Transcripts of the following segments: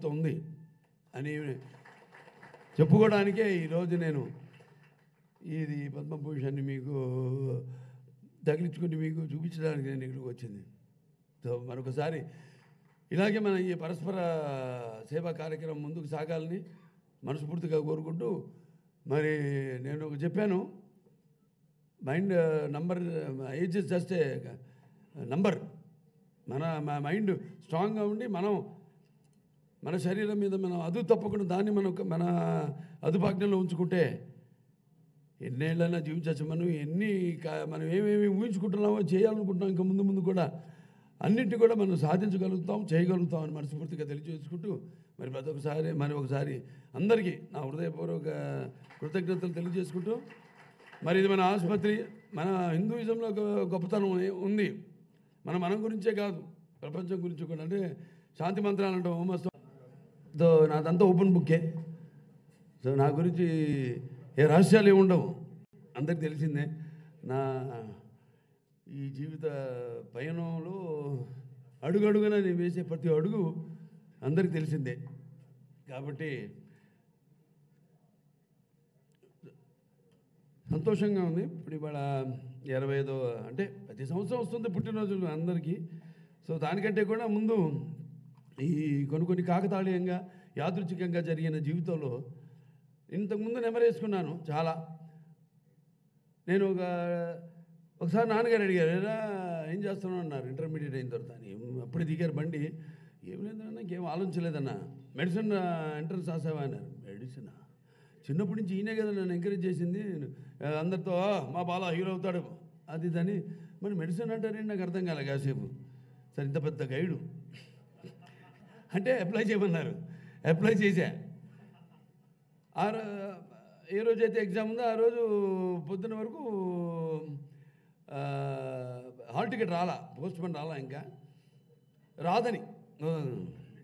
ఇంత ఉంది అని చెప్పుకోవడానికే ఈరోజు నేను ఇది పద్మభూషణ్ని మీకు తగిలించుకుని మీకు చూపించడానికి నేను ఇక్కడికి వచ్చింది. సో మరొకసారి ఇలాగే మన ఈ పరస్పర సేవా కార్యక్రమం ముందుకు సాగాలని మనస్ఫూర్తిగా కోరుకుంటూ, మరి నేను చెప్పాను, mind number age is just a number. మన మైండ్ స్ట్రాంగ్గా ఉండి మన శరీరం మీద మనం అదుపు తప్పకుండా దాన్ని మన అదుపాజ్ఞలో ఉంచుకుంటే ఎన్నేళ్ళైనా జీవించవచ్చు. మనం ఏమేమి ఊహించుకుంటున్నామో చేయాలనుకుంటున్నాం, ఇంకా ముందు కూడా అన్నింటి కూడా మనం సాధించగలుగుతాం, చేయగలుగుతాం అని మనస్ఫూర్తిగా తెలియజేసుకుంటూ, మరి ఒకసారి అందరికీ నా హృదయపూర్వక కృతజ్ఞతలు తెలియజేసుకుంటూ, మరి ఇది మన ఆసుపత్రి, మన హిందూయిజంలో గొప్పతనం ఉంది. మనం గురించే కాదు, ప్రపంచం గురించి కూడా. అంటే శాంతి మంత్రాలు అంటాం, ఓమస్తో నాదంతా ఓపెన్ బుక్కే. సో నా గురించి ఏ రహస్యాలు ఏమి ఉండవు, అందరికి తెలిసిందే. నా ఈ జీవిత పయనంలో అడుగడుగునా నేను వేసే ప్రతి అడుగు అందరికి తెలిసిందే. కాబట్టి సంతోషంగా ఉంది. ఇప్పుడు ఇవాళ 25వ, అంటే ప్రతి సంవత్సరం వస్తుంది పుట్టినరోజులు అందరికీ. సో దానికంటే కూడా ముందు ఈ కొన్ని కాకతాళీయంగా యాదృచ్ఛికంగా జరిగిన జీవితంలో ఇంతకుముందు నెమరేసుకున్నాను చాలా. నేను ఒకసారి నాన్నగారు అడిగారు, ఎలా ఏం చేస్తున్నావు అన్నారు, ఇంటర్మీడియట్ అయిన తర్వాత. అప్పుడే దిగారు బండి. ఏం లేదన్నా, ఇంకేం ఆలోచించలేదన్నా. మెడిసిన్ ఎంట్రన్స్ రాసావా అన్నారు. మెడిసిన్ చిన్నప్పటి నుంచి ఈయనే కదా నన్ను ఎంకరేజ్ చేసింది. అందరితో మా బాలా హీరో అవుతాడు అది ఇదని. మరి మెడిసిన్ అంటారేంటి నాకు అర్థం కాలే కాసేపు. సరే ఇంత పెద్ద గైడు అంటే అప్లై చేయమన్నారు, అప్లై చేశా. ఏ రోజైతే ఎగ్జామ్ ఉందో ఆ రోజు పొద్దున్న వరకు హాల్ టికెట్ రాలా, పోస్ట్ పోన్ రాలా, ఇంకా రాదని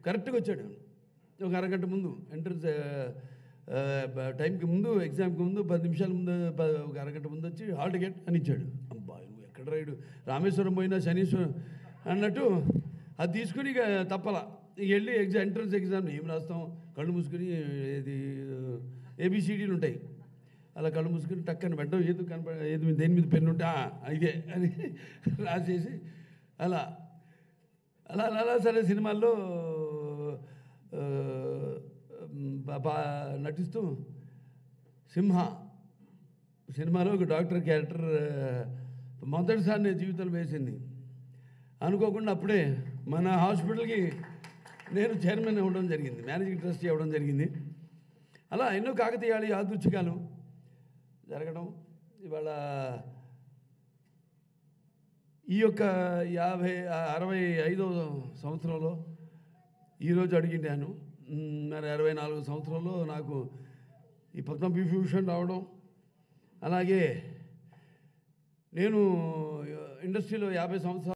కరెక్ట్గా వచ్చాడు. ఒక అరగంట ముందు ఎంట్రన్స్ టైంకి ముందు, ఎగ్జామ్కి ముందు 10 నిమిషాల ముందు, ఒక అరగంట ముందు వచ్చి హాల్ టికెట్ అని ఇచ్చాడు. అబ్బా నువ్వు ఎక్కడ రైడు, రామేశ్వరం పోయినా శనీశ్వరం అన్నట్టు అది తీసుకుని ఇక తప్పలా వెళ్ళి ఎంట్రన్స్ ఎగ్జామ్ ఏం రాస్తాం, కళ్ళు మూసుకుని ఇది ABCDలు ఉంటాయి, అలా కళ్ళు మూసుకుని టక్కని పెట్టడం, ఏది దేని మీద పెన్ను ఉంటే ఇదే అని రాసేసి అలా అలా అలా సరే సినిమాల్లో నటిస్తూ సింహ సినిమాలో ఒక డాక్టర్ క్యారెక్టర్ మొదటిసారి నేను జీవితంలో వేసింది. అనుకోకుండా అప్పుడే మన హాస్పిటల్కి నేను చైర్మన్ అవ్వడం జరిగింది, మేనేజింగ్ ట్రస్టీ అవ్వడం జరిగింది. అలా ఎన్నో కాకతీయాలు యాదృచ్ఛికాలు జరగడం. ఇవాళ ఈ యొక్క 65వ సంవత్సరంలో ఈరోజు అడిగిండాను. మరి 64 సంవత్సరంలో నాకు ఈ పద్మవిభూషణ్ రావడం, అలాగే నేను ఇండస్ట్రీలో 50 సంవత్సరాలు